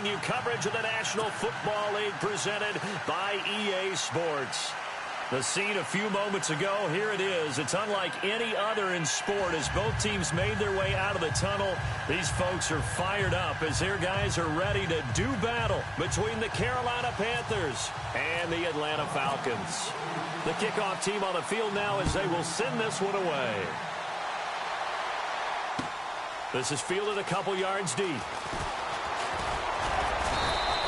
bringing you coverage of the National Football League presented by EA Sports. The scene a few moments ago, here it is. It's unlike any other in sport as both teams made their way out of the tunnel. These folks are fired up as their guys are ready to do battle between the Carolina Panthers and the Atlanta Falcons. The kickoff team on the field now as they will send this one away. This is fielded a couple yards deep.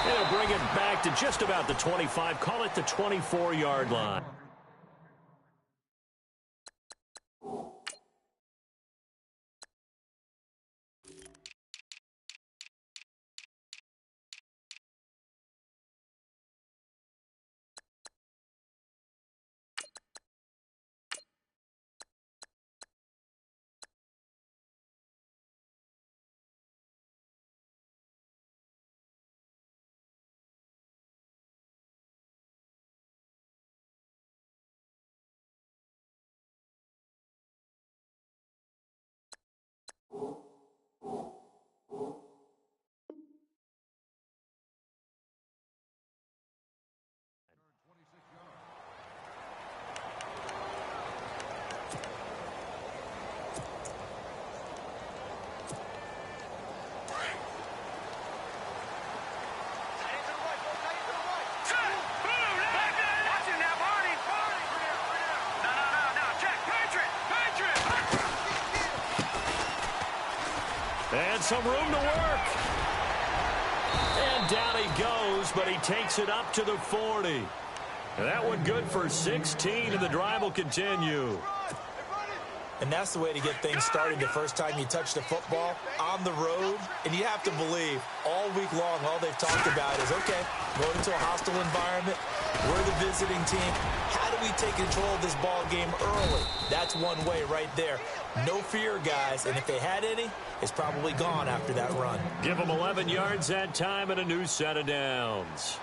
It'll bring it back to just about the 25. Call it the 24-yard line. And some room to work. And down he goes, but he takes it up to the 40. And that one good for 16, and the drive will continue. And that's the way to get things started the first time you touch the football on the road. And you have to believe all week long, all they've talked about is, okay, going into a hostile environment, we're the visiting team. How do we take control of this ball game early? That's one way right there. No fear, guys. And if they had any, it's probably gone after that run. Give them 11 yards that time and a new set of downs.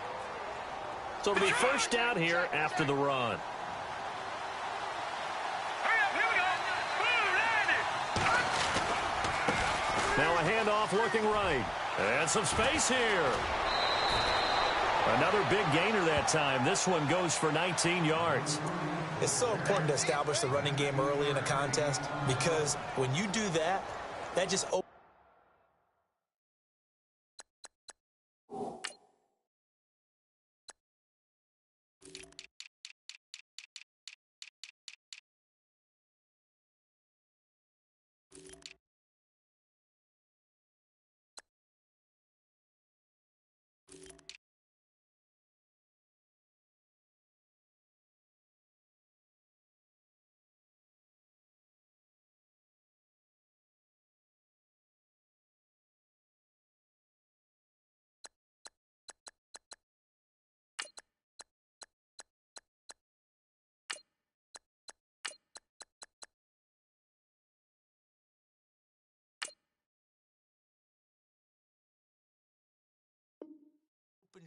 So it'll be first down here after the run. Now a handoff looking right. And some space here. Another big gainer that time. This one goes for 19 yards. It's so important to establish the running game early in a contest because when you do that, that just opens.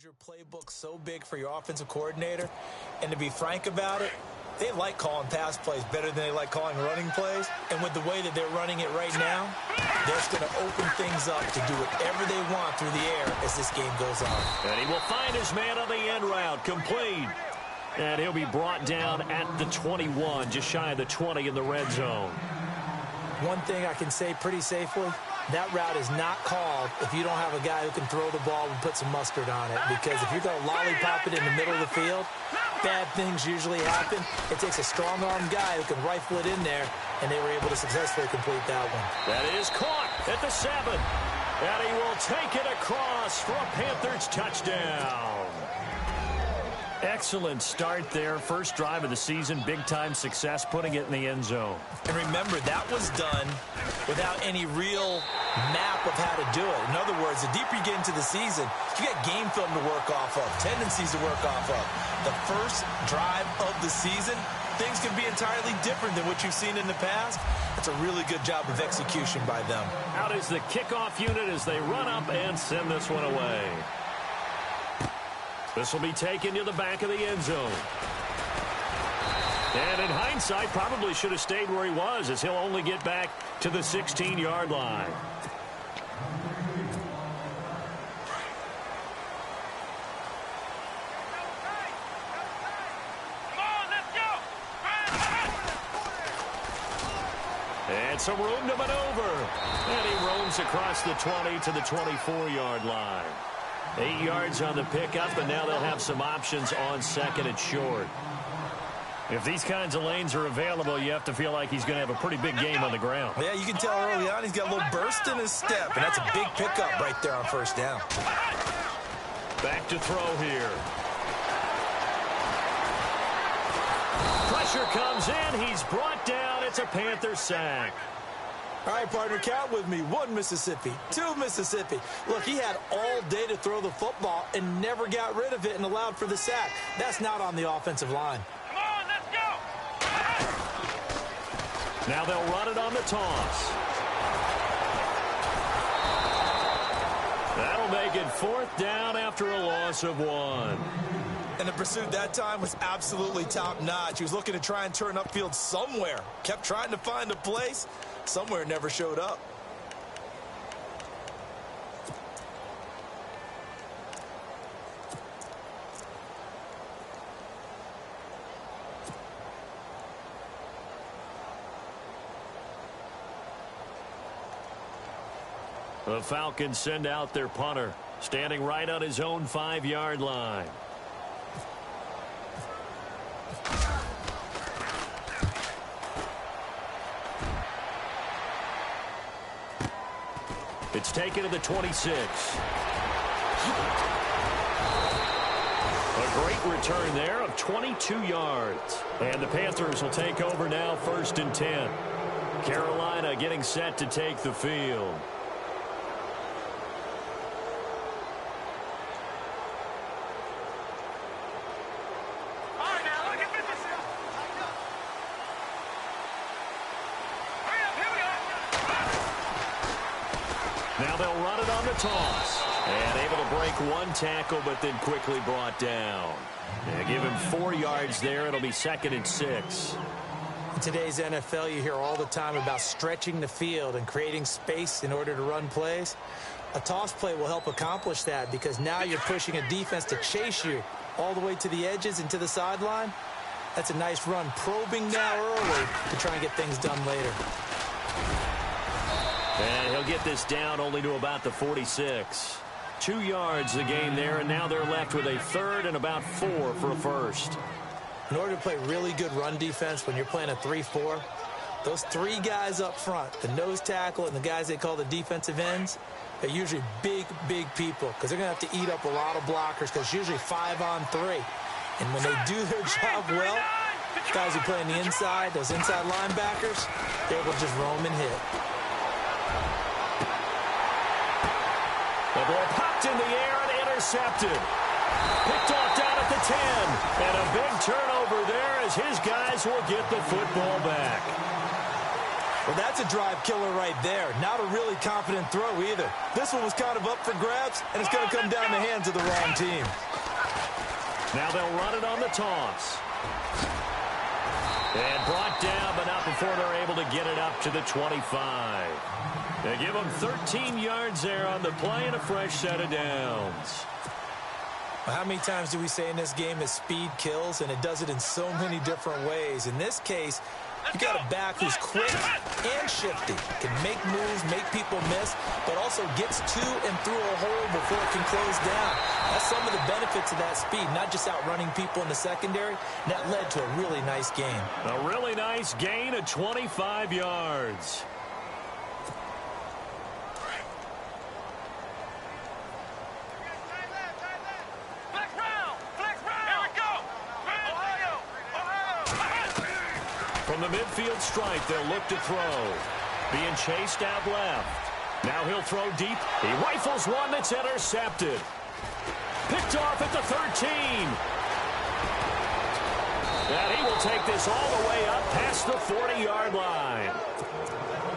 Your playbook so big for your offensive coordinator, and to be frank about it, they like calling pass plays better than they like calling running plays. And with the way that they're running it right now, they're just going to open things up to do whatever they want through the air as this game goes on. And he will find his man on the end route, complete. And he'll be brought down at the 21, just shy of the 20 in the red zone. One thing I can say pretty safely, that route is not called if you don't have a guy who can throw the ball and put some mustard on it. Because if you're going to lollipop it in the middle of the field, bad things usually happen. It takes a strong-armed guy who can rifle it in there, and they were able to successfully complete that one. That is caught at the 7. And he will take it across for a Panthers touchdown. Excellent start there. First drive of the season, big-time success, putting it in the end zone. And remember, that was done without any real map of how to do it. In other words, the deeper you get into the season, you got game film to work off of, tendencies to work off of. The first drive of the season, things can be entirely different than what you've seen in the past. It's a really good job of execution by them. Out is the kickoff unit as they run up and send this one away. This will be taken to the back of the end zone. And in hindsight, probably should have stayed where he was as he'll only get back to the 16-yard line. And some room to maneuver. And he roams across the 20 to the 24-yard line. 8 yards on the pickup, and now they'll have some options on second and short. If these kinds of lanes are available, you have to feel like he's going to have a pretty big game on the ground. Yeah, you can tell early on he's got a little burst in his step, and that's a big pickup right there on first down. Back to throw here. Pressure comes in. He's brought down. It's a Panther sack. All right, partner, count with me. 1 Mississippi, 2 Mississippi. Look, he had all day to throw the football and never got rid of it and allowed for the sack. That's not on the offensive line. Come on, let's go. Now they'll run it on the toss. That'll make it 4th down after a loss of 1. And the pursuit that time was absolutely top-notch. He was looking to try and turn upfield somewhere. Kept trying to find a place. Somewhere never showed up. The Falcons send out their punter, standing right on his own 5-yard line. It's taken to the 26. A great return there of 22 yards. And the Panthers will take over now, 1st and 10. Carolina getting set to take the field. Now they'll run it on the toss. And able to break 1 tackle, but then quickly brought down. And give him 4 yards there. It'll be 2nd and 6. In today's NFL, you hear all the time about stretching the field and creating space in order to run plays. A toss play will help accomplish that because now you're pushing a defense to chase you all the way to the edges and to the sideline. That's a nice run, probing now early to try and get things done later. And he'll get this down only to about the 46. 2 yards the game there, and now they're left with a 3rd and about 4 for a first. In order to play really good run defense when you're playing a 3-4, those 3 guys up front, the nose tackle and the guys they call the defensive ends, they're usually big, big people because they're going to have to eat up a lot of blockers because it's usually 5-on-3. And when they do their job well, guys who play on the inside, those inside linebackers, they're able to just roam and hit. The ball popped in the air and intercepted. Picked off down at the 10. And a big turnover there as his guys will get the football back. Well, that's a drive killer right there. Not a really confident throw either. This one was kind of up for grabs, and it's going to come down the hands of the wrong team. Now they'll run it on the toss. And brought down, but not before they're able to get it up to the 25. They give him 13 yards there on the play and a fresh set of downs. Well, how many times do we say in this game that speed kills, and it does it in so many different ways? In this case, you got a back who's quick and shifty, can make moves, make people miss, but also gets to and through a hole before it can close down. That's some of the benefits of that speed, not just outrunning people in the secondary. That led to a really nice gain. A really nice gain of 25 yards. From the midfield stripe, they'll look to throw. Being chased out left. Now he'll throw deep. He rifles one that's intercepted. Picked off at the 13. And he will take this all the way up past the 40-yard line.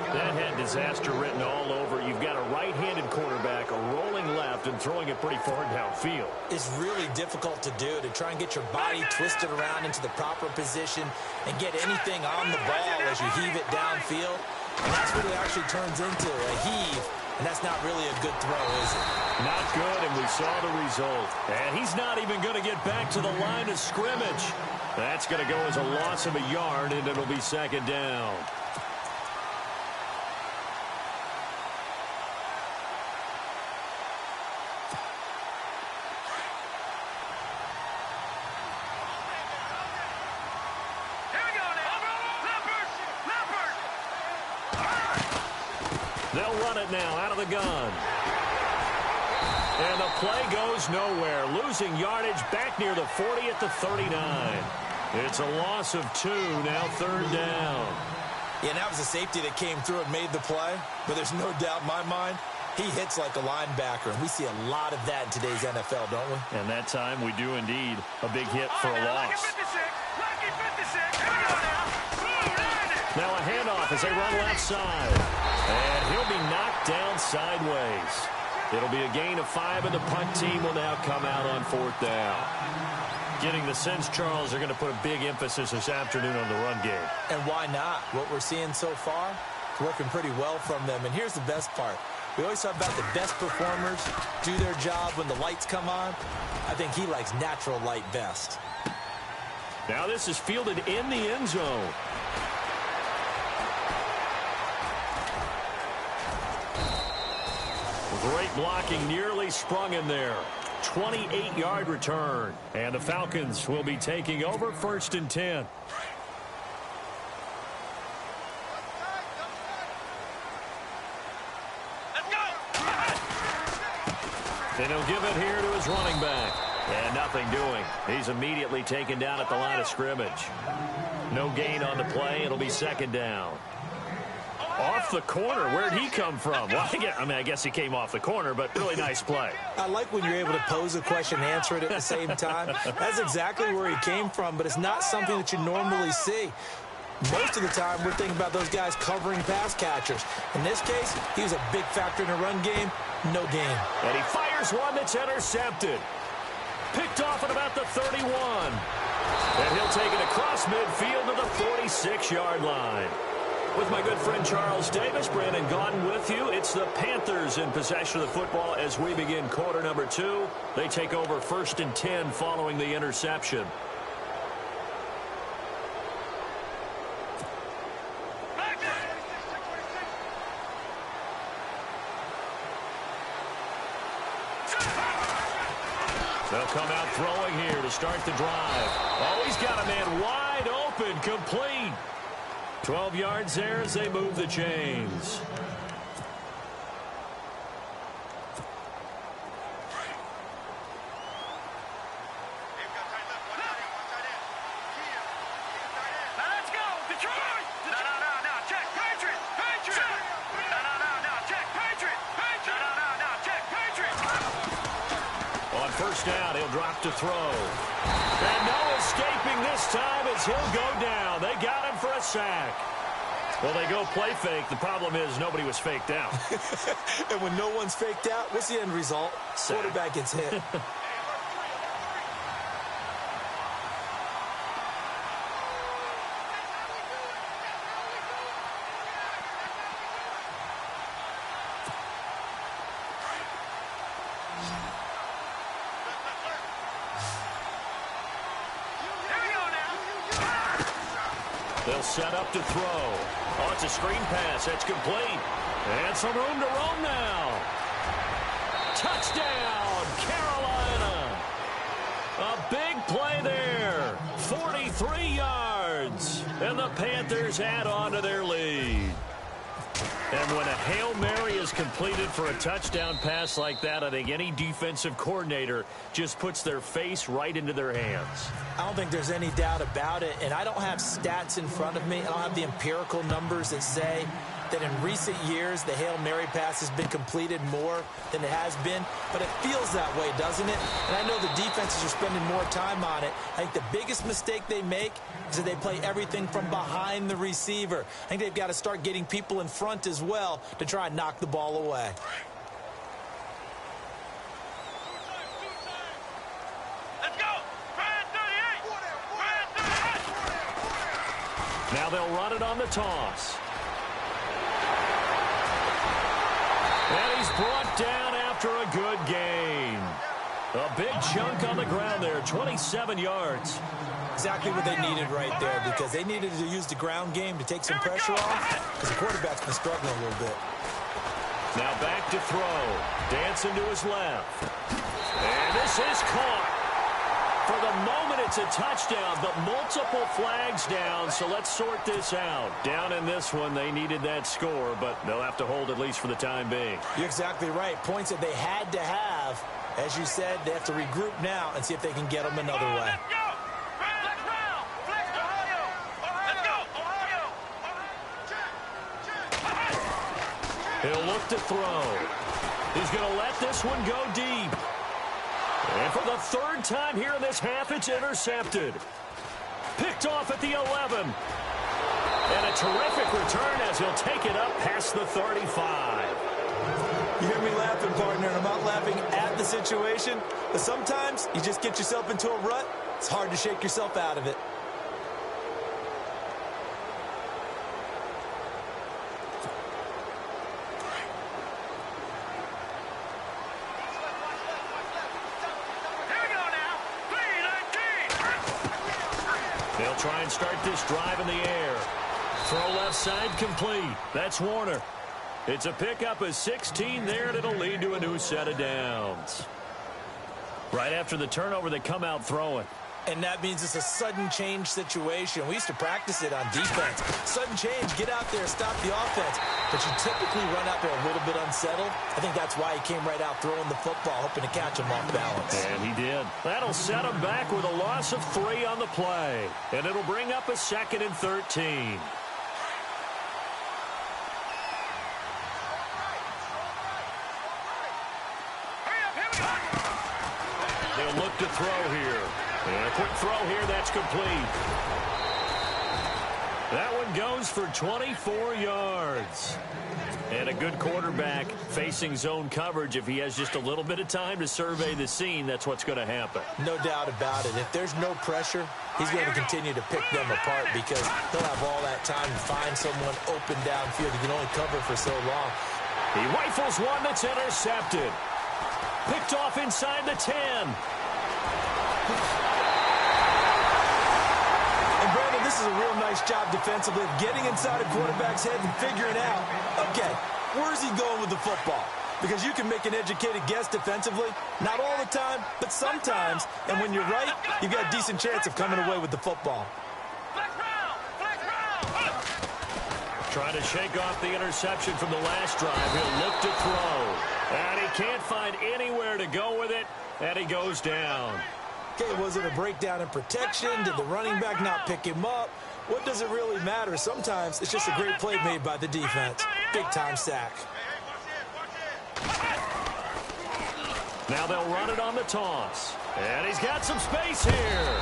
That had disaster written all over. You've got a right-handed quarterback rolling left and throwing it pretty far downfield. It's really difficult to do, to try and get your body twisted around into the proper position and get anything on the ball as you heave it downfield. And that's what it actually turns into, a heave. And that's not really a good throw, is it? Not good, and we saw the result. And he's not even going to get back to the line of scrimmage. That's going to go as a loss of a yard, and it'll be second down. They'll run it now out of the gun. And the play goes nowhere. Losing yardage back near the 40 at the 39. It's a loss of 2, now 3rd down. Yeah, and that was a safety that came through and made the play. But there's no doubt in my mind, he hits like a linebacker. And we see a lot of that in today's NFL, don't we? And that time we do indeed. A big hit for a loss. Now a handoff as they run left side. And he'll be knocked down sideways. It'll be a gain of 5, and the punt team will now come out on 4th down. Getting the sense, Charles, they're going to put a big emphasis this afternoon on the run game. And why not? What we're seeing so far, it's working pretty well from them. And here's the best part. We always talk about the best performers do their job when the lights come on. I think he likes natural light best. Now this is fielded in the end zone. Great blocking, nearly sprung in there. 28-yard return. And the Falcons will be taking over 1st and 10. And he'll give it here to his running back. And nothing doing. He's immediately taken down at the line of scrimmage. No gain on the play. It'll be 2nd down. Off the corner. Where'd he come from? Well, I guess he came off the corner, but really nice play. I like when you're able to pose a question and answer it at the same time. That's exactly where he came from, but it's not something that you normally see. Most of the time, we're thinking about those guys covering pass catchers. In this case, he was a big factor in the run game. No gain. And he fires one that's intercepted. Picked off at about the 31. And he'll take it across midfield to the 46-yard line. With my good friend Charles Davis, Brandon Gaudin with you. It's the Panthers in possession of the football as we begin quarter number 2. They take over 1st and 10 following the interception. They'll come out throwing here to start the drive. Oh, he's got a man wide open, complete. 12 yards there as they move the chains. Let's go, Detroit! No, check, Patriot! No, check, Patriot! No, check, Patriot! On 1st down, he'll drop to throw. And no escaping this time as he'll go down. They got him for a sack. Well, they go play fake. The problem is nobody was faked out. And when no one's faked out, what's the end result? Sack. Quarterback gets hit. They'll set up to throw. Oh, it's a screen pass. That's complete. And some room to roam now. Touchdown, Carolina. A big play there. 43 yards. And the Panthers add on to their lead. And when a Hail Mary is completed for a touchdown pass like that, I think any defensive coordinator just puts their face right into their hands. I don't think there's any doubt about it, and I don't have stats in front of me. I don't have the empirical numbers that say that in recent years the Hail Mary pass has been completed more than it has been, but it feels that way, doesn't it? And I know the defenses are spending more time on it. I think the biggest mistake they make is that they play everything from behind the receiver. I think they've got to start getting people in front as well to try and knock the ball away. Let's go! Brand 38! Now they'll run it on the toss. And he's brought down after a good gain. A big chunk on the ground there, 27 yards. Exactly what they needed right there, because they needed to use the ground game to take some pressure off, because the quarterback's been struggling a little bit. Now back to throw. Dancing to his left. And this is caught. For the moment, it's a touchdown, but multiple flags down, so let's sort this out. Down in this one, they needed that score, but they'll have to hold at least for the time being. You're exactly right. Points that they had to have. As you said, they have to regroup now and see if they can get them another way. Let's go! Flex round! Flex Ohio! Let's go! Ohio! He'll look to throw. He's going to let this one go deep. And for the third time here in this half, it's intercepted. Picked off at the 11. And a terrific return as he'll take it up past the 35. You hear me laughing, partner, and I'm not laughing at the situation, but sometimes you just get yourself into a rut. It's hard to shake yourself out of it. They'll try and start this drive in the air. Throw left side complete. That's Warner. It's a pickup of 16 there, and it'll lead to a new set of downs. Right after the turnover, they come out throwing. And that means it's a sudden change situation. We used to practice it on defense. Sudden change, get out there, stop the offense. But you typically run out there a little bit unsettled. I think that's why he came right out throwing the football, hoping to catch him off balance. And he did. That'll set him back with a loss of 3 on the play. And it'll bring up a 2nd and 13. They'll look to throw here. And a quick throw here, that's complete. That one goes for 24 yards. And a good quarterback facing zone coverage. If he has just a little bit of time to survey the scene, that's what's going to happen. No doubt about it. If there's no pressure, he's going to continue to pick them apart because he'll have all that time to find someone open downfield. He can only cover for so long. He rifles one that's intercepted. Picked off inside the 10. And Brandon, this is a real nice job defensively of getting inside a quarterback's head and figuring out, okay, where's he going with the football? Because you can make an educated guess defensively, not all the time, but sometimes. And when you're right, you've got a decent chance of coming away with the football. Trying to shake off the interception from the last drive. He'll look to throw. And he can't find anywhere to go with it, and he goes down. Okay, was it a breakdown in protection? Did the running back not pick him up? What does it really matter? Sometimes it's just a great play made by the defense. Big-time sack. Now they'll run it on the toss. And he's got some space here.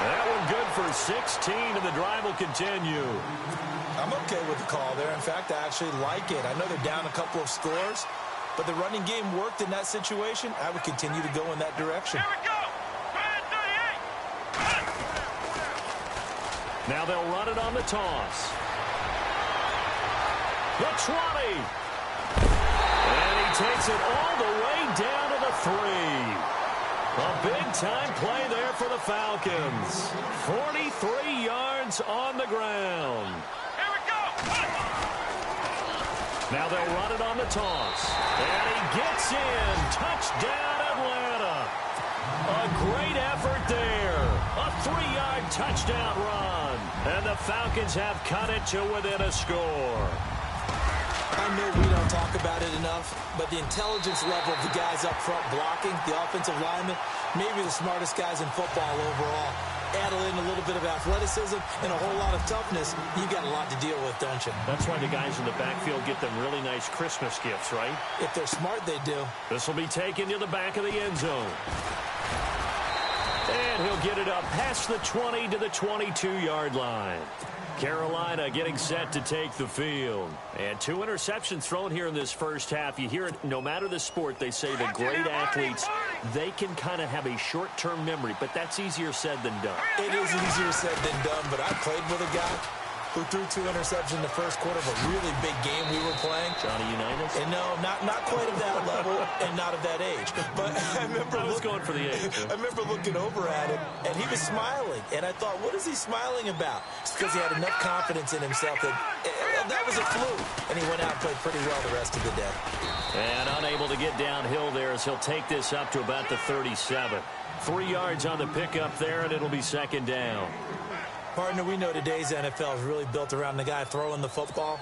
That one good for 16, and the drive will continue. I'm okay with the call there. In fact, I actually like it. I know they're down a couple of scores, but the running game worked in that situation. I would continue to go in that direction. Here we go. Now they'll run it on the toss. The 20. And he takes it all the way down to the 3. A big-time play there for the Falcons. 43 yards on the ground. Here we go. Now they'll run it on the toss. And he gets in. Touchdown, Atlanta. A great effort there. A 3-yard touchdown run. And the Falcons have cut it to within a score. I know we don't talk about it enough, but the intelligence level of the guys up front blocking, the offensive linemen, maybe the smartest guys in football overall. Add in a little bit of athleticism and a whole lot of toughness, you've got a lot to deal with, don't you? That's why the guys in the backfield get them really nice Christmas gifts, right? If they're smart, they do. This will be taken to the back of the end zone. And he'll get it up past the 20 to the 22-yard line. Carolina getting set to take the field. And 2 interceptions thrown here in this first half. You hear it, no matter the sport, they say the great athletes, they can kind of have a short-term memory, but that's easier said than done. It is easier said than done, but I played with a guy. who threw 2 interceptions in the first quarter of a really big game we were playing. Johnny Unitas? And no, not quite of that level and not of that age. But I was going for the age. I remember looking over at him, and he was smiling. And I thought, what is he smiling about? It's because he had enough confidence in himself that was a fluke. And he went out and played pretty well the rest of the day. And unable to get downhill there as he'll take this up to about the 37. 3 yards on the pickup there, and it'll be second down. Partner, we know today's NFL is really built around the guy throwing the football.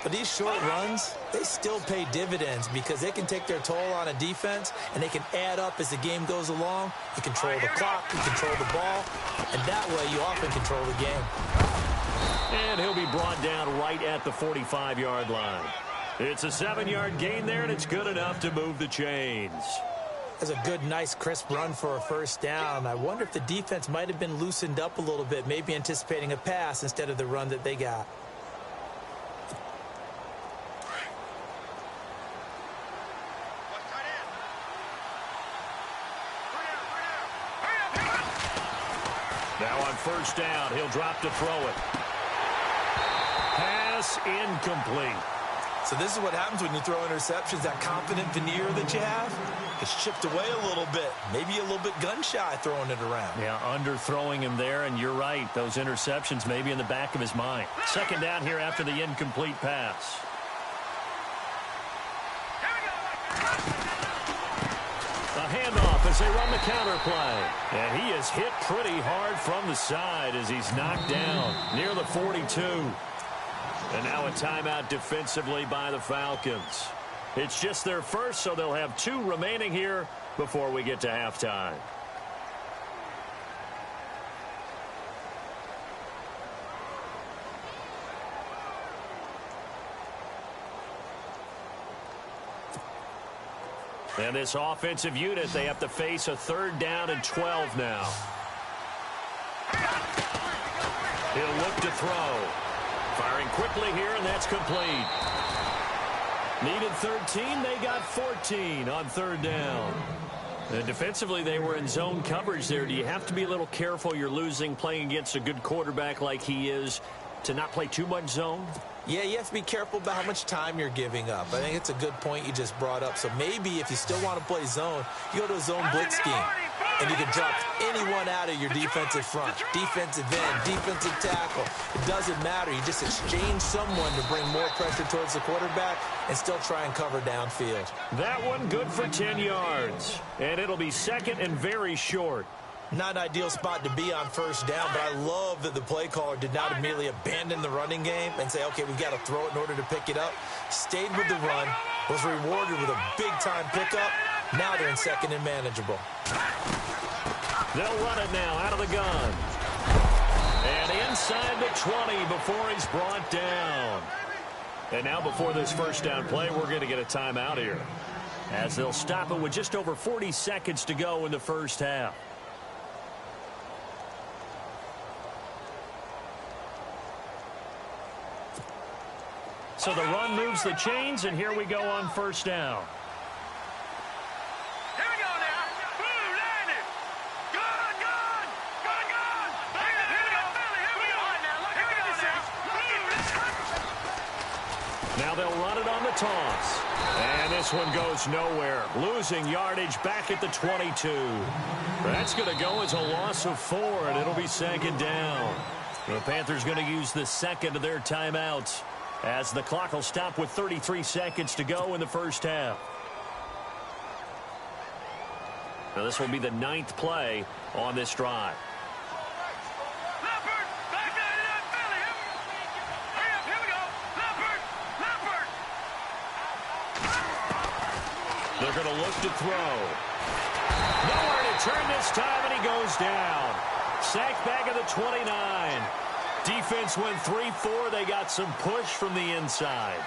But these short runs, they still pay dividends because they can take their toll on a defense, and they can add up as the game goes along. You control the clock, you control the ball, and that way you often control the game. And he'll be brought down right at the 45-yard line. It's a 7-yard gain there, and it's good enough to move the chains. That's a good, nice, crisp run for a first down. I wonder if the defense might have been loosened up a little bit, maybe anticipating a pass instead of the run that they got. Now on first down, he'll drop to throw it. Pass incomplete. So this is what happens when you throw interceptions. That confident veneer that you have, it's chipped away a little bit. Maybe a little bit gun-shy throwing it around. Yeah, underthrowing him there, and you're right. Those interceptions may be in the back of his mind. Second down here after the incomplete pass. A handoff as they run the counter play. And he is hit pretty hard from the side as he's knocked down near the 42. And now a timeout defensively by the Falcons. It's just their first, so they'll have 2 remaining here before we get to halftime. And this offensive unit, they have to face a 3rd down and 12 now. He'll look to throw. Firing quickly here, and that's complete. Needed 13, they got 14 on 3rd down. And defensively, they were in zone coverage there. Do you have to be a little careful? You're losing, playing against a good quarterback like he is, to not play too much zone? Yeah, you have to be careful about how much time you're giving up. I think it's a good point you just brought up. So maybe if you still want to play zone, you go to a zone blitz scheme. And you can drop anyone out of your defensive front. Defensive end, defensive tackle. It doesn't matter. You just exchange someone to bring more pressure towards the quarterback and still try and cover downfield. That one good for 10 yards. And it'll be second and very short. Not an ideal spot to be on first down, but I love that the play caller did not immediately abandon the running game and say, okay, we've got to throw it in order to pick it up. Stayed with the run, was rewarded with a big-time pickup. Now they're in second and manageable. They'll run it now out of the gun. And inside the 20 before he's brought down. And now before this first down play, we're going to get a timeout here, as they'll stop it with just over 40 seconds to go in the first half. So the run moves the chains, and here we go on first down. Here we go now. Blue landed. Good, good. Good, good. Here we go, Philly. Here we go. Here we go now. Now they'll run it on the toss. And this one goes nowhere. Losing yardage back at the 22. That's going to go as a loss of 4, and it'll be second down. The Panthers going to use the second of their timeouts, as the clock will stop with 33 seconds to go in the first half. Now this will be the 9th play on this drive. Leopard, back there to that Philly. Hurry up, here we go. Leopard, Leopard. They're going to look to throw. Nowhere to turn this time, and he goes down. Sacked back at the 29. Defense went 3-4. They got some push from the inside.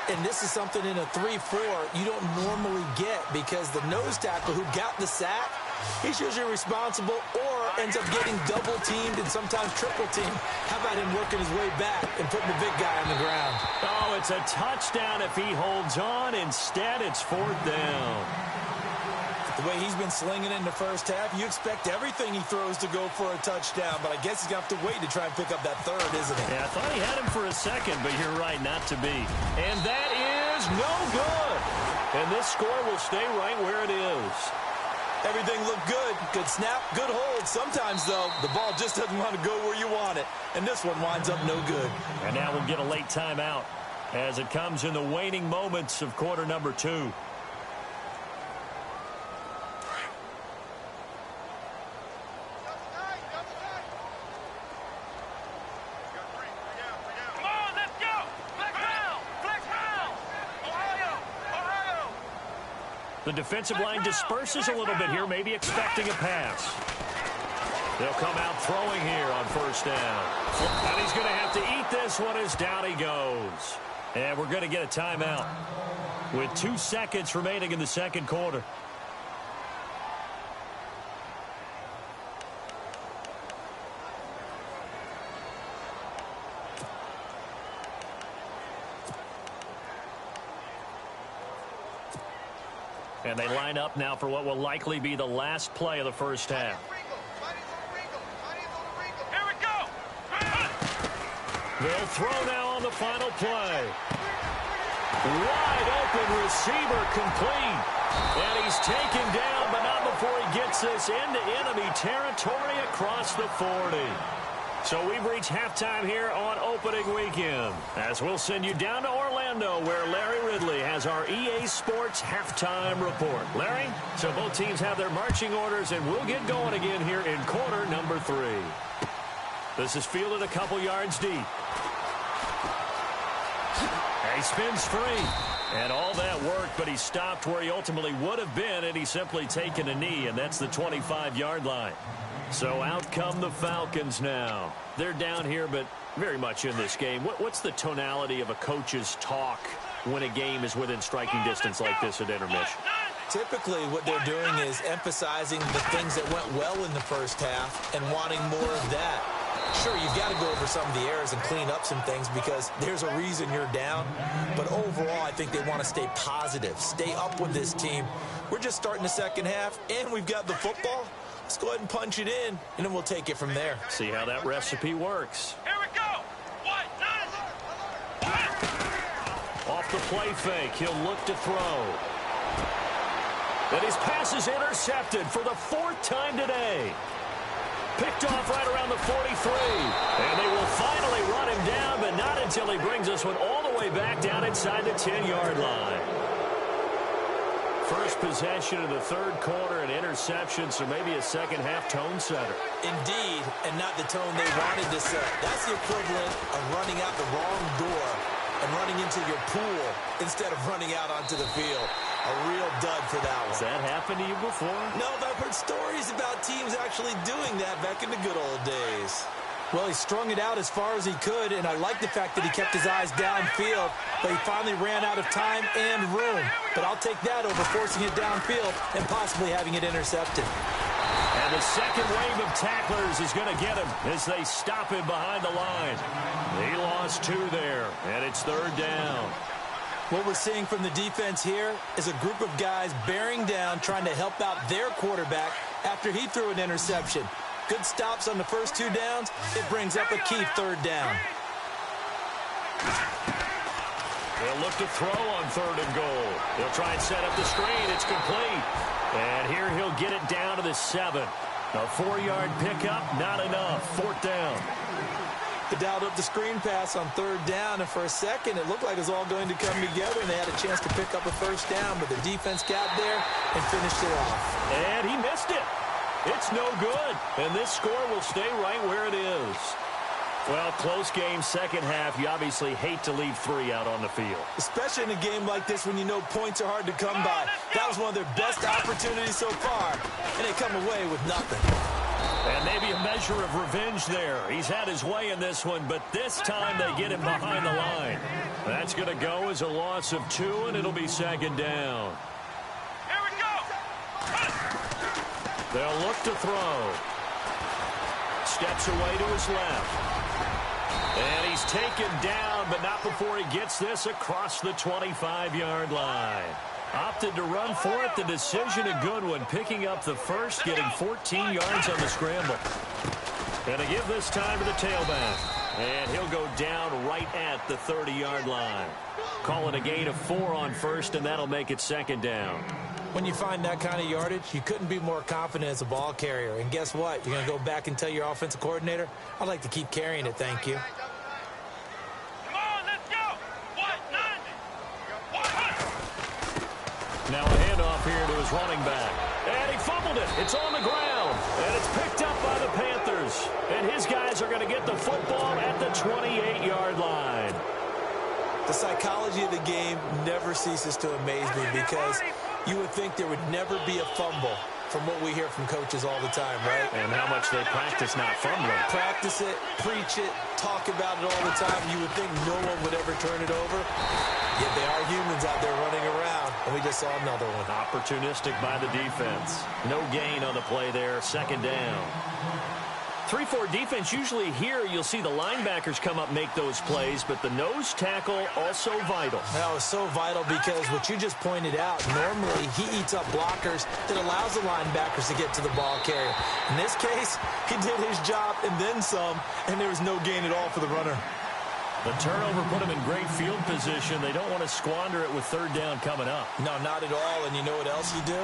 And this is something in a 3-4 you don't normally get, because the nose tackle who got the sack, he's usually responsible or ends up getting double-teamed and sometimes triple-teamed. How about him working his way back and putting the big guy on the ground? Oh, it's a touchdown if he holds on. Instead, it's 4th down. The way he's been slinging in the first half, you expect everything he throws to go for a touchdown, but I guess he's going to have to wait to try and pick up that third, isn't he? Yeah, I thought he had him for a second, but you're right, not to be. And that is no good. And this score will stay right where it is. Everything looked good. Good snap, good hold. Sometimes, though, the ball just doesn't want to go where you want it. And this one winds up no good. And now we'll get a late timeout as it comes in the waning moments of quarter number 2. The defensive line disperses a little bit here, maybe expecting a pass. They'll come out throwing here on first down. And he's going to have to eat this one as down he goes. And we're going to get a timeout with 2 seconds remaining in the second quarter. And they line up now for what will likely be the last play of the first half. Here we go. They'll throw now on the final play. Wide open receiver complete. And he's taken down, but not before he gets this into enemy territory across the 40. So we've reached halftime here on opening weekend, as we'll send you down to Orlando, where Larry Ridley has our EA Sports halftime report. Larry, so both teams have their marching orders, and we'll get going again here in quarter number 3. This is fielded a couple yards deep. And he spins free. And all that worked, but he stopped where he ultimately would have been, and he's simply taken a knee, and that's the 25-yard line. So out come the Falcons now. They're down here, but very much in this game. What's the tonality of a coach's talk when a game is within striking distance like this at intermission? Typically, what they're doing is emphasizing the things that went well in the first half and wanting more of that. Sure, you've got to go over some of the errors and clean up some things because there's a reason you're down. But overall, I think they want to stay positive, stay up with this team. We're just starting the second half, and we've got the football. Let's go ahead and punch it in, and then we'll take it from there. See how that recipe works. Here we go. Off the play fake, he'll look to throw. And his pass is intercepted for the 4th time today. Picked off right around the 43. And they will finally run him down, but not until he brings this one all the way back down inside the 10-yard line. First possession of the third quarter, an interception, so maybe a second-half tone setter. Indeed, and not the tone they wanted to set. That's the equivalent of running out the wrong door and running into your pool instead of running out onto the field. A real dud for that one. Has that happened to you before? No, but I've heard stories about teams actually doing that back in the good old days. Well, he strung it out as far as he could, and I like the fact that he kept his eyes downfield, but he finally ran out of time and room. But I'll take that over forcing it downfield and possibly having it intercepted. And the second wave of tacklers is going to get him as they stop him behind the line. He lost 2 there, and it's third down. What we're seeing from the defense here is a group of guys bearing down, trying to help out their quarterback after he threw an interception. Good stops on the first 2 downs. It brings up a key third down. They'll look to throw on 3rd and goal. They'll try and set up the screen. It's complete. And here he'll get it down to the 7. A 4-yard pickup, not enough. 4th down. They dialed up the screen pass on 3rd down, and for a second it looked like it was all going to come together, and they had a chance to pick up a first down, but the defense got there and finished it off. And he missed it. It's no good, and this score will stay right where it is. Well, close game, second half. You obviously hate to leave 3 out on the field. Especially in a game like this when you know points are hard to come by. That was one of their best opportunities so far, and they come away with nothing. And maybe a measure of revenge there. He's had his way in this one, but this time they get him behind the line. That's going to go as a loss of 2, and it'll be second down. Here we go. They'll look to throw. Steps away to his left. And he's taken down, but not before he gets this across the 25-yard line. Opted to run for it. The decision a good one. Picking up the first, getting 14 yards on the scramble. And to give this time to the tailback. And he'll go down right at the 30-yard line. Call it a gain of 4 on first, and that'll make it second down. When you find that kind of yardage, you couldn't be more confident as a ball carrier. And guess what? You're going to go back and tell your offensive coordinator, I'd like to keep carrying it, thank you. Come on, let's go. 190. Now a handoff here to his running back. And he fumbled it. It's on the ground. And it's picked up by the Panthers. And his guys are going to get the football at the 28-yard line. The psychology of the game never ceases to amaze me because you would think there would never be a fumble from what we hear from coaches all the time, right? And how much they practice not fumbling. Practice it, preach it, talk about it all the time. You would think no one would ever turn it over. Yet they are humans out there running around, and we just saw another one. Opportunistic by the defense. No gain on the play there, second down. 3-4 defense, usually here you'll see the linebackers come up make those plays, but the nose tackle also vital. That was so vital because what you just pointed out, normally he eats up blockers that allows the linebackers to get to the ball carrier. In this case, he did his job and then some, and there was no gain at all for the runner. The turnover put him in great field position. They don't want to squander it with third down coming up. No, not at all, and you know what else you do?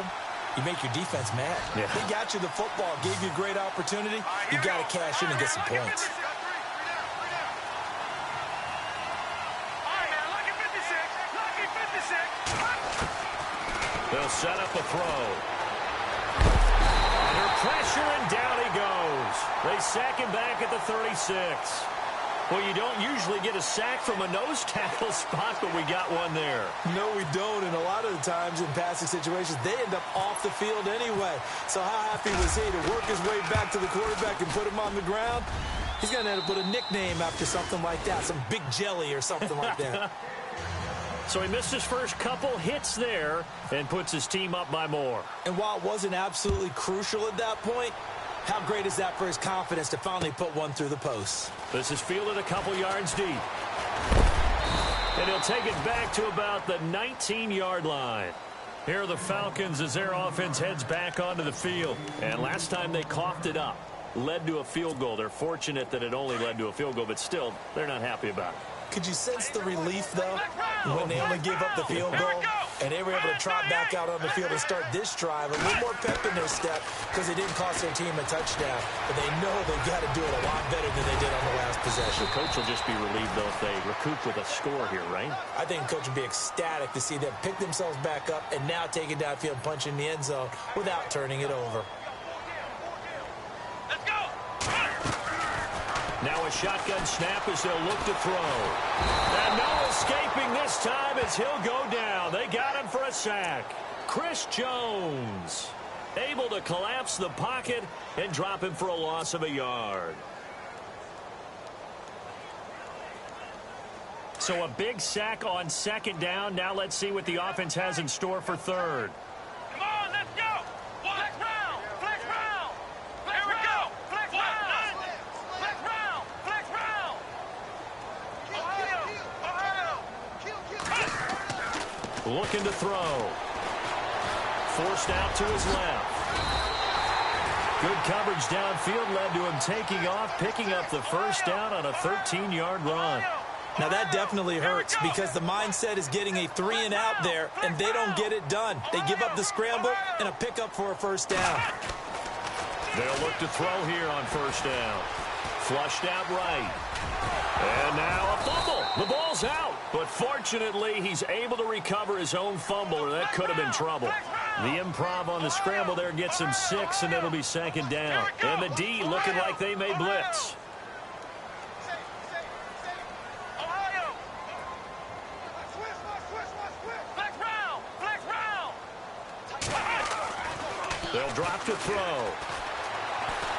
You make your defense mad. Yeah. They got you the football, gave you a great opportunity. You got to cash in and get some points. All right, man, lucky 56. Lucky 56. They'll set up a throw. Under pressure, and down he goes. They sack him back at the 36. Well, you don't usually get a sack from a nose tackle spot, but we got one there. No, we don't, and a lot of the times in passing situations, they end up off the field anyway. So how happy was he to work his way back to the quarterback and put him on the ground? He's going to end up with a nickname after something like that, some big jelly or something like that. So he missed his first couple hits there and puts his team up by more. And while it wasn't absolutely crucial at that point, how great is that for his confidence to finally put one through the post? This is fielded a couple yards deep. And he'll take it back to about the 19-yard line. Here are the Falcons as their offense heads back onto the field. And last time they coughed it up, led to a field goal. They're fortunate that it only led to a field goal, but still, they're not happy about it. Could you sense the relief, though, when they only gave up the field goal and they were able to trot back out on the field and start this drive, a little more pep in their step because it didn't cost their team a touchdown, but they know they've got to do it a lot better than they did on the last possession. The coach will just be relieved, though, if they recoup with a score here, right? I think the coach would be ecstatic to see them pick themselves back up and now take it downfield and punch in the end zone without turning it over. Let's go. Now a shotgun snap as they'll look to throw. And no escaping this time as he'll go down. They got him for a sack. Chris Jones able to collapse the pocket and drop him for a loss of a yard. So a big sack on second down. Now let's see what the offense has in store for third. Come on, let's go. Flex round. Flex round. Here we go. Flex round. Flex round. Flex round. Ohio. Looking to throw. Forced out to his left. Good coverage downfield led to him taking off, picking up the first down on a 13-yard run. Now that definitely hurts because the mindset is getting a 3-and-out there, and they don't get it done. They give up the scramble and a pickup for a first down. They'll look to throw here on first down. Flushed out right. And now a fumble. The ball's out. But fortunately, he's able to recover his own fumble, or that could have been trouble. The improv on the scramble there gets him 6, and it'll be second down. And the D looking like they may blitz. Ohio. Flex round. Flex round. They'll drop to throw.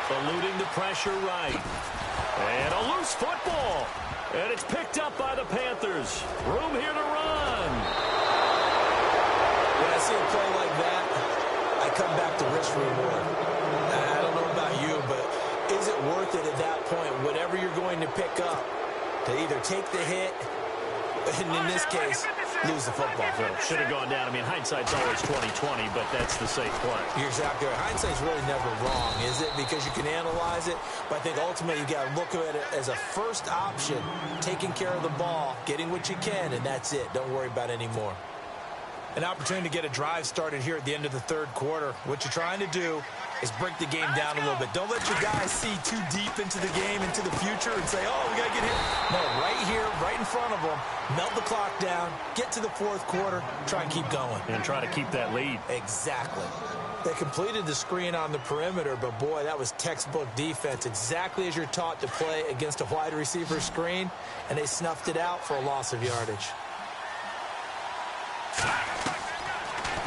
Eluding the pressure right. And a loose football. And it's picked up by the Panthers. Room here to run. When I see a play like that, I come back to risk reward. I don't know about you, but is it worth it at that point, whatever you're going to pick up, to either take the hit, and in this case, lose the football. Well, should have gone down. I mean, hindsight's always 20/20, but that's the safe play. You're exactly right. Hindsight's really never wrong, is it? Because you can analyze it, but I think ultimately you got to look at it as a first option, taking care of the ball, getting what you can, and that's it. Don't worry about any more. An opportunity to get a drive started here at the end of the third quarter. What you're trying to do is break the game down a little bit. Don't let your guys see too deep into the game, into the future, and say, oh, we got to get here. No, right here, right in front of them, melt the clock down, get to the fourth quarter, try and keep going. And try to keep that lead. Exactly. They completed the screen on the perimeter, but, boy, that was textbook defense, exactly as you're taught to play against a wide receiver screen, and they snuffed it out for a loss of yardage.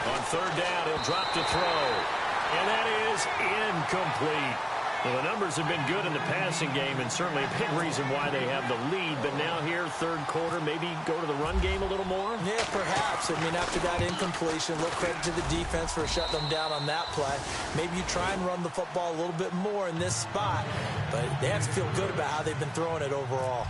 On third down, he'll drop to throw. And that is incomplete. Well, the numbers have been good in the passing game, and certainly a big reason why they have the lead. But now here, third quarter, maybe go to the run game a little more? Yeah, perhaps. I mean, after that incompletion, look credit to the defense for shutting them down on that play. Maybe you try and run the football a little bit more in this spot. But they have to feel good about how they've been throwing it overall.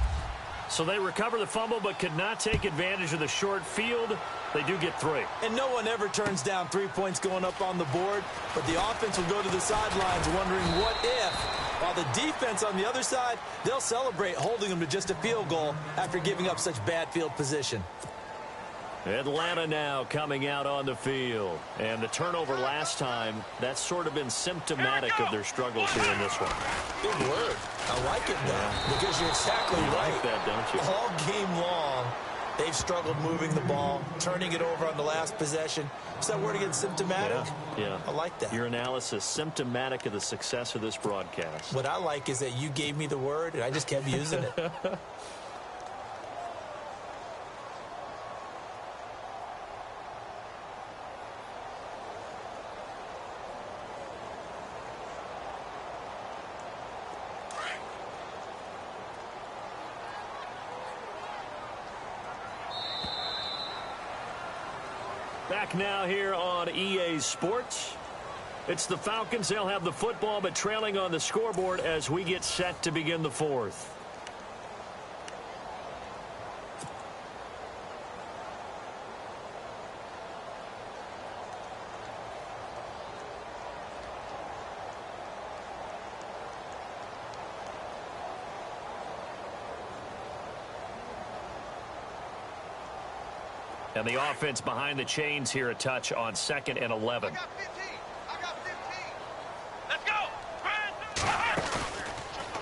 So they recover the fumble but could not take advantage of the short field. They do get 3. And no one ever turns down 3 points going up on the board, but the offense will go to the sidelines wondering what if, while the defense on the other side, they'll celebrate holding them to just a field goal after giving up such bad field position. Atlanta now coming out on the field. And the turnover last time, that's sort of been symptomatic of their struggles here in this one. Big word. I like it, though, because you're exactly right. Like that, don't you? All game long, they've struggled moving the ball, turning it over on the last possession. Is that word again, symptomatic? Yeah. I like that. Your analysis, symptomatic of the success of this broadcast. What I like is that you gave me the word, and I just kept using it. Back now here on EA Sports. It's the Falcons. They'll have the football, but trailing on the scoreboard as we get set to begin the fourth. And the offense behind the chains here a touch on 2nd and 11. I got 15. Let's go.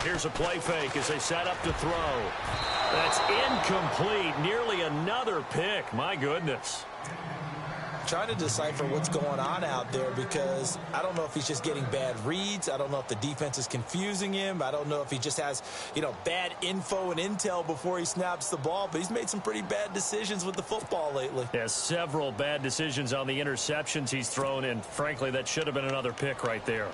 Here's a play fake as they set up to throw. That's incomplete. Nearly another pick. My goodness. Trying to decipher what's going on out there because I don't know if he's just getting bad reads. I don't know if the defense is confusing him. I don't know if he just has, bad info and intel before he snaps the ball. But he's made some pretty bad decisions with the football lately. Yeah, several bad decisions on the interceptions he's thrown, and frankly, that should have been another pick right there.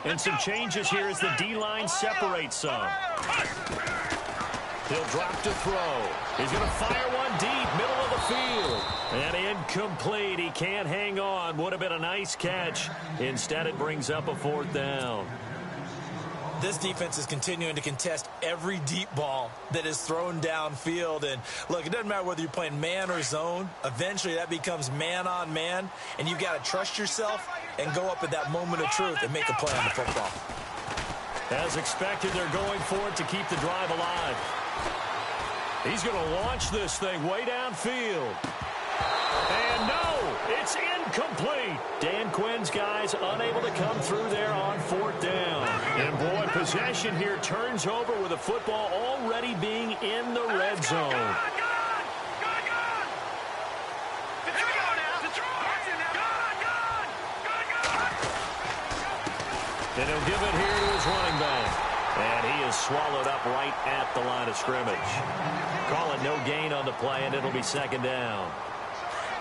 And some changes here as the D-line separates some. He'll drop to throw. He's going to fire one deep, middle of the field. And incomplete. He can't hang on. Would have been a nice catch. Instead, it brings up a 4th down. This defense is continuing to contest every deep ball that is thrown downfield. And, look, it doesn't matter whether you're playing man or zone. Eventually, that becomes man-on-man, and you've got to trust yourself and go up at that moment of truth and make a play on the football. As expected, they're going for it to keep the drive alive. He's going to launch this thing way downfield. And no, it's incomplete. Dan Quinn's guys unable to come through there on 4th down. And boy, possession here turns over with the football already being in the red zone. And he'll give it here to his running back. And he is swallowed up right at the line of scrimmage. Call it no gain on the play, and it'll be 2nd down.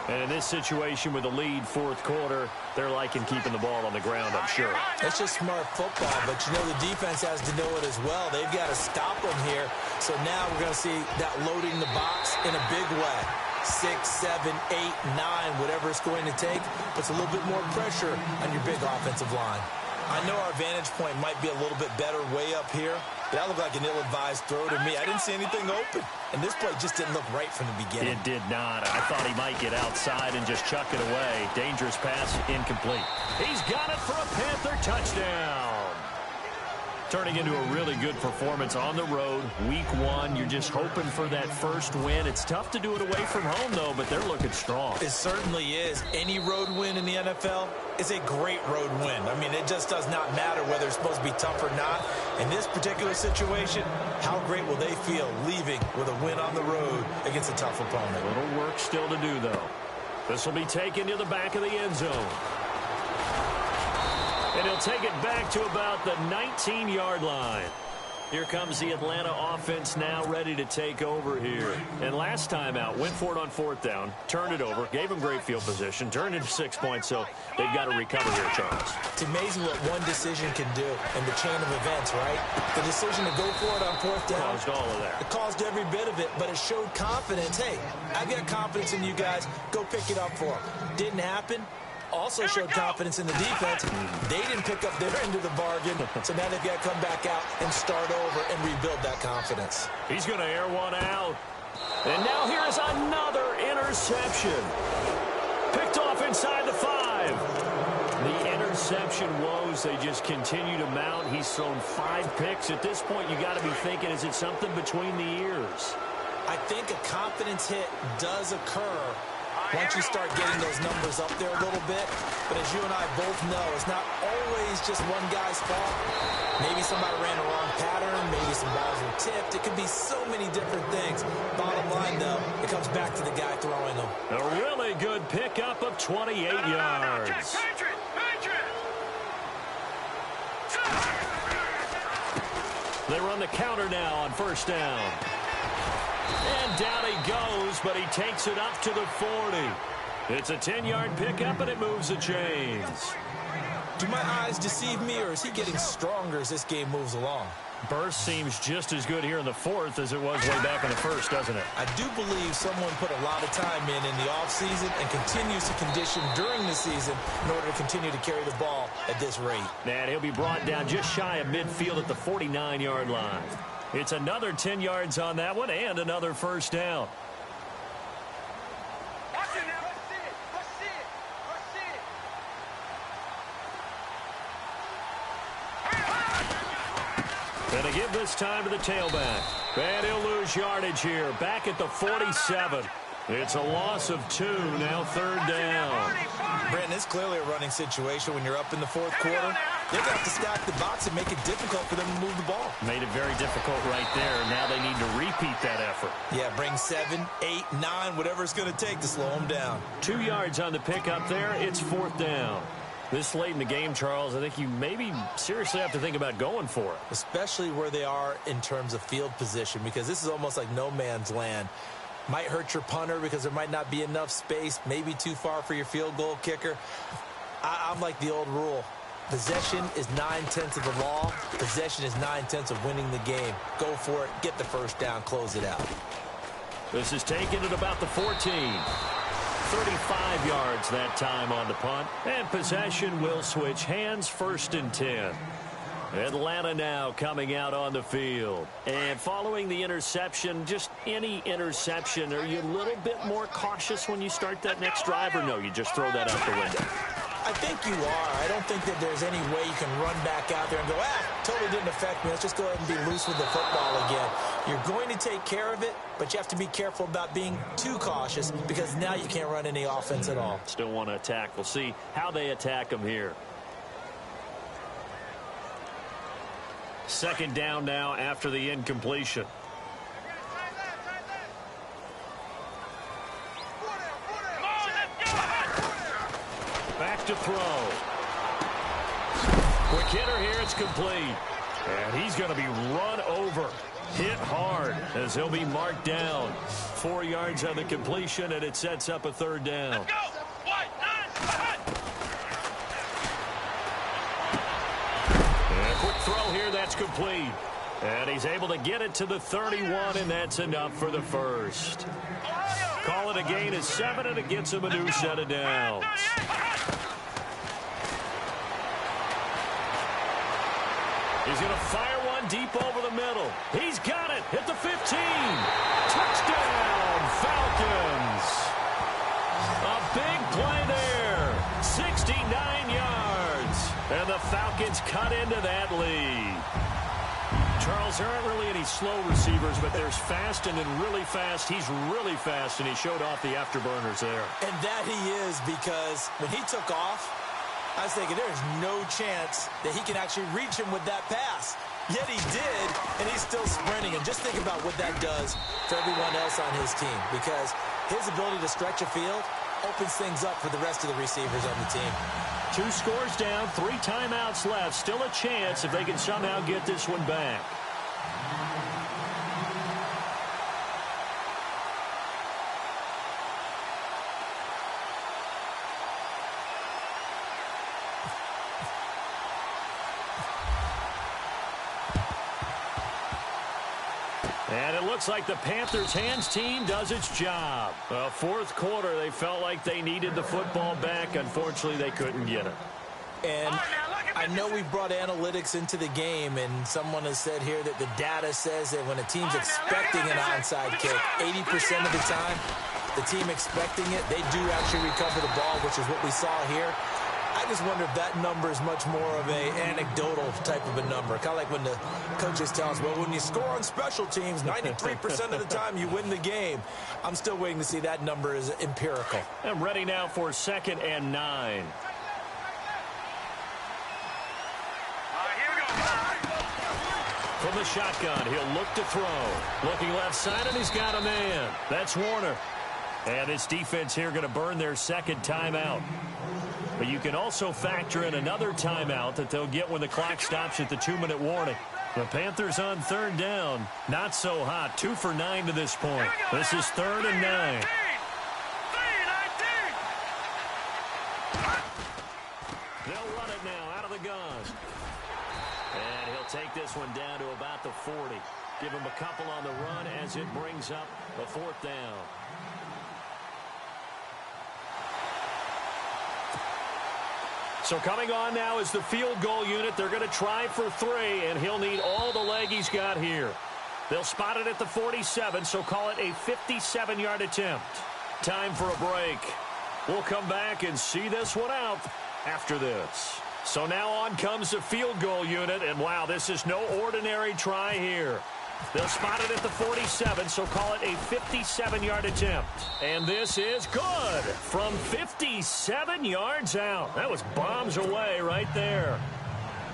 And in this situation with the lead 4th quarter, they're liking keeping the ball on the ground, I'm sure. It's just smart football, but the defense has to know it as well. They've got to stop them here. So now we're going to see that loading the box in a big way. 6, 7, 8, 9, whatever it's going to take, puts a little bit more pressure on your big offensive line. I know our vantage point might be a little bit better way up here, but that looked like an ill-advised throw to me. I didn't see anything open, and this play just didn't look right from the beginning. It did not. I thought he might get outside and just chuck it away. Dangerous pass, incomplete. He's got it for a Panther touchdown. Turning into a really good performance on the road. Week 1, you're just hoping for that first win. It's tough to do it away from home, though, but they're looking strong. It certainly is. Any road win in the NFL is a great road win. I mean, it just does not matter whether it's supposed to be tough or not. In this particular situation, how great will they feel leaving with a win on the road against a tough opponent? A little work still to do, though. This will be taken to the back of the end zone. And he'll take it back to about the 19-yard line. Here comes the Atlanta offense now ready to take over here. And last time out, went for it on 4th down, turned it over, gave them great field position, turned into 6 points, so they've got to recover here, Charles. It's amazing what one decision can do in the chain of events, right? The decision to go for it on 4th down. Caused all of that. It caused every bit of it, but it showed confidence. Hey, I've got confidence in you guys. Go pick it up for them. Didn't happen. Also showed confidence in the defense. They didn't pick up their end of the bargain, so now they've got to come back out and start over and rebuild that confidence. He's going to air one out. And now here's another interception. Picked off inside the 5. The interception woes, they just continue to mount. He's thrown 5 picks. At this point, you got to be thinking, is it something between the ears? I think a confidence hit does occur once you start getting those numbers up there a little bit. But as you and I both know, it's not always just one guy's fault. Maybe somebody ran a wrong pattern. Maybe some balls were tipped. It could be so many different things. Bottom line, though, it comes back to the guy throwing them. A really good pickup of 28 yards. They run the counter now on 1st down. And down he goes, but he takes it up to the 40. It's a 10-yard pickup, and it moves the chains. Do my eyes deceive me, or is he getting stronger as this game moves along? Burst seems just as good here in the 4th as it was way back in the 1st, doesn't it? I do believe someone put a lot of time in the offseason and continues to condition during the season in order to continue to carry the ball at this rate. And he'll be brought down just shy of midfield at the 49-yard line. It's another 10 yards on that one and another 1st down. And to give this time to the tailback. And he'll lose yardage here. Back at the 47. It's a loss of 2, now 3rd down. Brandon, it's clearly a running situation when you're up in the 4th quarter. They're going to have to stack the box and make it difficult for them to move the ball. Made it very difficult right there. Now they need to repeat that effort. Yeah, bring 7, 8, 9, whatever it's going to take to slow them down. 2 yards on the pickup there. It's 4th down. This late in the game, Charles, I think you maybe seriously have to think about going for it. Especially where they are in terms of field position, because this is almost like no man's land. Might hurt your punter because there might not be enough space, maybe too far for your field goal kicker. I'm like the old rule. Possession is 9/10 of the law. Possession is 9/10 of winning the game. Go for it, get the 1st down, close it out. This is taken at about the 14. 35 yards that time on the punt. And possession will switch hands, 1st and 10. Atlanta now coming out on the field. And following the interception, just any interception, are you a little bit more cautious when you start that next drive, or no, you just throw that out the window? I think you are. I don't think that there's any way you can run back out there and go, totally didn't affect me. Let's just go ahead and be loose with the football again. You're going to take care of it, but you have to be careful about being too cautious because now you can't run any offense at all. Still want to attack. We'll see how they attack them here. 2nd down now after the incompletion. Back to throw. Quick hitter here. It's complete. And he's going to be run over. Hit hard as he'll be marked down. 4 yards on the completion, and it sets up a 3rd down. Let's go. And a quick throw here. That's complete. And he's able to get it to the 31, and that's enough for the first. Call it a gain of 7, and it gets him a new set of downs. He's going to fire one deep over the middle. He's got it. Hit the 15. Touchdown, Falcons. A big play there. 69 yards. And the Falcons cut into that lead. Charles, there aren't really any slow receivers, but there's fast and then really fast. He's really fast, and he showed off the afterburners there. And that he is, because when he took off, I was thinking there's no chance that he can actually reach him with that pass. Yet he did, and he's still sprinting. And just think about what that does for everyone else on his team, because his ability to stretch a field opens things up for the rest of the receivers on the team. 2 scores down, 3 timeouts left. Still a chance if they can somehow get this one back. And it looks like the Panthers' hands team does its job. Fourth quarter, they felt like they needed the football back. Unfortunately, they couldn't get it. And I know we brought analytics into the game, and someone has said here that the data says that when a team's expecting an onside kick, 80% of the time, the team expecting it, they do actually recover the ball, which is what we saw here. I just wonder if that number is much more of an anecdotal type of a number. Kind of like when the coaches tell us, well, when you score on special teams, 93% of the time you win the game. I'm still waiting to see that number is empirical. And ready now for 2nd and 9. From the shotgun, he'll look to throw. Looking left side, and he's got a man. That's Warner. And this defense here going to burn their 2nd timeout. But you can also factor in another timeout that they'll get when the clock stops at the 2-minute warning. The Panthers on 3rd down. Not so hot. 2 for 9 to this point. This is 3rd and 9. They'll run it now out of the gun. And he'll take this one down to about the 40. Give him a couple on the run as it brings up a 4th down. So coming on now is the field goal unit. They're going to try for 3, and he'll need all the leg he's got here. They'll spot it at the 47, so call it a 57-yard attempt. Time for a break. We'll come back and see this one out after this. So now on comes the field goal unit, and wow, this is no ordinary try here. They'll spot it at the 47, so call it a 57-yard attempt. And this is good from 57 yards out. That was bombs away right there.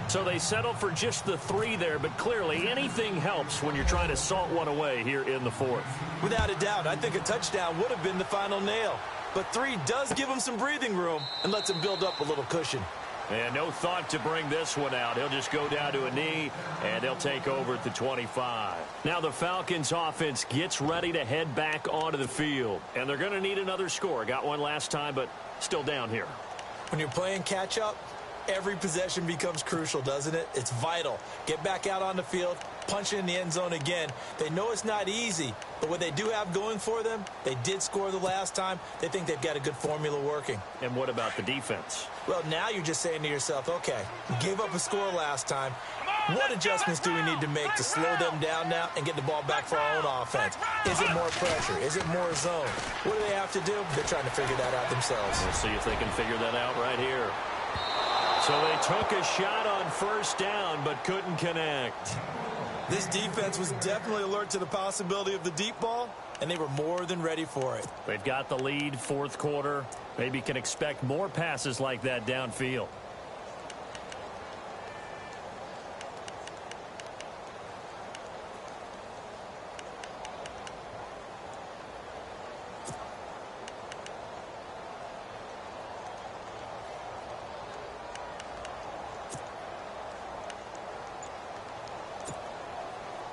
So they settle for just the 3 there, but clearly anything helps when you're trying to salt one away here in the 4th. Without a doubt, I think a touchdown would have been the final nail. But 3 does give him some breathing room and lets him build up a little cushion. And no thought to bring this one out. He'll just go down to a knee, and they'll take over at the 25. Now the Falcons offense gets ready to head back onto the field. And they're going to need another score. Got one last time, but still down here. When you're playing catch-up, every possession becomes crucial, doesn't it? It's vital. Get back out on the field, punch it in the end zone again. They know it's not easy, but what they do have going for them, they did score the last time. They think they've got a good formula working. And what about the defense? Well, now you're just saying to yourself, okay, we gave up a score last time. What adjustments do we need to make to slow them down now and get the ball back for our own offense? Is it more pressure? Is it more zone? What do they have to do? They're trying to figure that out themselves. We'll see if they can figure that out right here. So they took a shot on 1st down, but couldn't connect. This defense was definitely alert to the possibility of the deep ball, and they were more than ready for it. They've got the lead 4th quarter. Maybe can expect more passes like that downfield.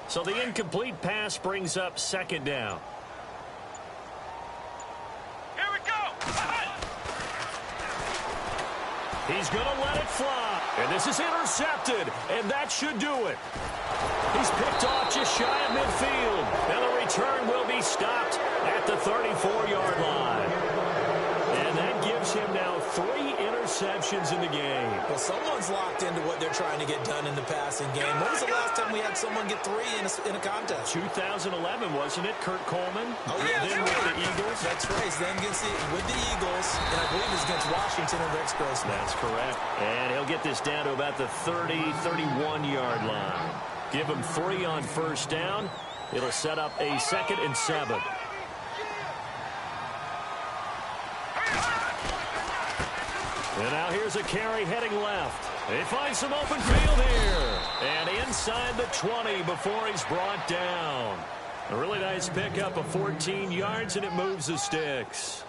So the incomplete pass brings up 2nd down. Here we go. He's going to let it fly. And this is intercepted, and that should do it. He's picked off just shy of midfield, and the return will be stopped at the 34-yard line. And that gives him now 3 interceptions in the game. Well, someone's locked into what they're trying to get done in the passing game. When was the last time we had someone get 3 in a contest? 2011, wasn't it? Kurt Coleman. Oh, yeah, then with the Eagles. That's right. Then with the Eagles, and I believe it's against Washington and Rex Grossman. That's correct. And he'll get this down to about the 30, 31-yard line. Give him 3 on first down. It'll set up a 2nd and 7. And now here's a carry heading left. They find some open field here. And inside the 20 before he's brought down. A really nice pickup of 14 yards, and it moves the sticks.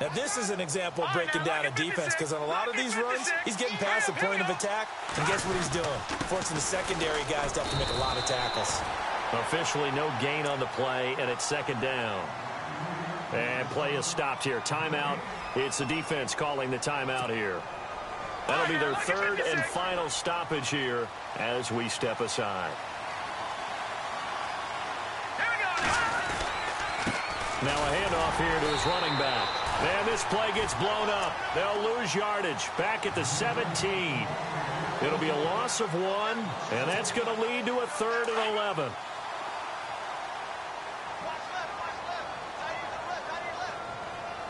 Now, this is an example of breaking down a defense, because on a lot of these runs, he's getting past the point of attack, and guess what he's doing? Forcing the secondary guys to have to make a lot of tackles. Officially no gain on the play, and it's 2nd down. And play is stopped here. Timeout. It's the defense calling the timeout here. That'll be their 3rd and final stoppage here as we step aside. Now a handoff here to his running back. And this play gets blown up. They'll lose yardage back at the 17. It'll be a loss of 1, and that's going to lead to a 3rd and 11.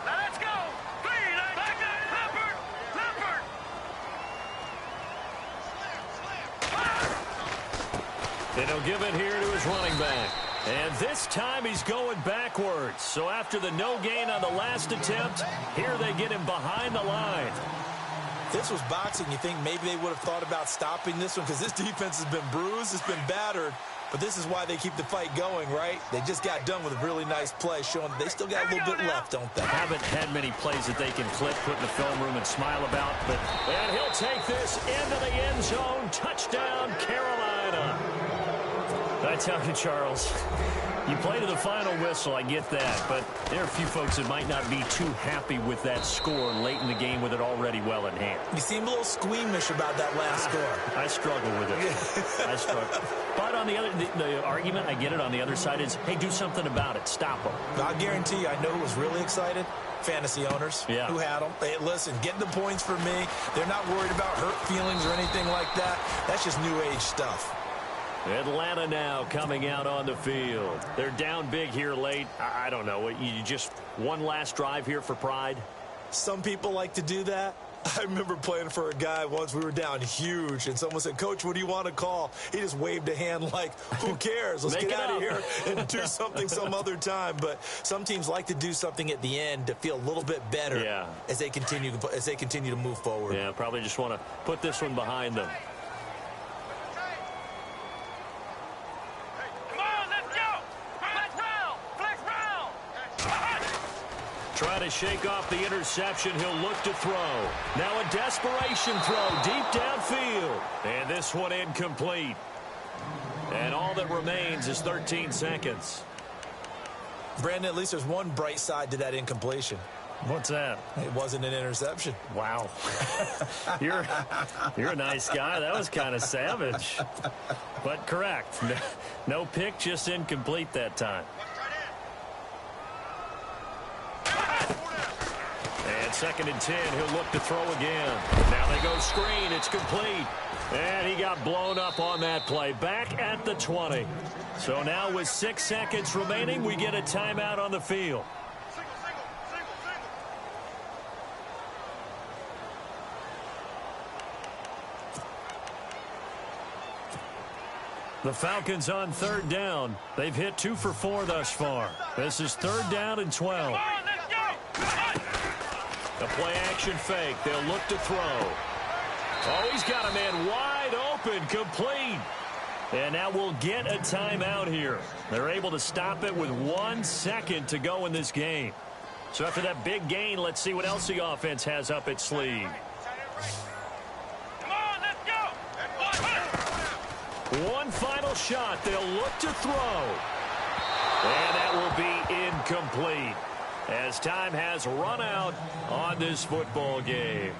Let's go. And he'll give it here to his running back. And this time he's going backwards. So after the no gain on the last attempt, here they get him behind the line. If this was boxing, you think maybe they would have thought about stopping this one, because this defense has been bruised, it's been battered. But this is why they keep the fight going, right? They just got done with a really nice play, showing that they still got a little bit left, don't they? Haven't had many plays that they can clip, put in the film room, and smile about. And he'll take this into the end zone. Touchdown, Carolina. I tell you, Charles, you play to the final whistle, I get that. But there are a few folks that might not be too happy with that score late in the game with it already well in hand. You seem a little squeamish about that last score. I struggle with it. I struggle. But on the other, the argument, I get it, on the other side is, hey, do something about it. Stop them. I guarantee you, I know who was really excited. Fantasy owners who had them. Hey, listen, getting the points for me. They're not worried about hurt feelings or anything like that. That's just new age stuff. Atlanta now coming out on the field. They're down big here late. I don't know. You just one last drive here for pride? Some people like to do that. I remember playing for a guy once. We were down huge, and someone said, "Coach, what do you want to call?" He just waved a hand like, who cares? Let's get out of here and do something some other time. But some teams like to do something at the end to feel a little bit better as they continue to move forward. Yeah, probably just want to put this one behind them. Trying to shake off the interception. He'll look to throw. Now a desperation throw deep downfield. And this one incomplete. And all that remains is 13 seconds. Brandon, at least there's one bright side to that incompletion. What's that? It wasn't an interception. Wow. You're a nice guy. That was kind of savage. But correct. No pick, just incomplete that time. And 2nd and 10, he'll look to throw again. Now they go screen, it's complete. And he got blown up on that play. Back at the 20. So now with 6 seconds remaining, we get a timeout on the field. The Falcons on 3rd down. They've hit 2 for 4 thus far. This is 3rd down and 12. The play action fake. They'll look to throw. Oh, he's got a man wide open, complete. And now we'll get a timeout here. They're able to stop it with 1 second to go in this game. So after that big gain, let's see what else the offense has up its sleeve. Come on, let's go. One final shot. They'll look to throw. And that will be incomplete, as time has run out on this football game.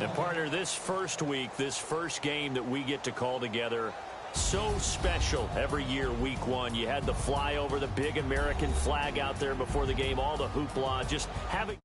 And partner, this first week, this first game that we get to call together, so special every year, week one. You had the flyover, the big American flag out there before the game, all the hoopla, just having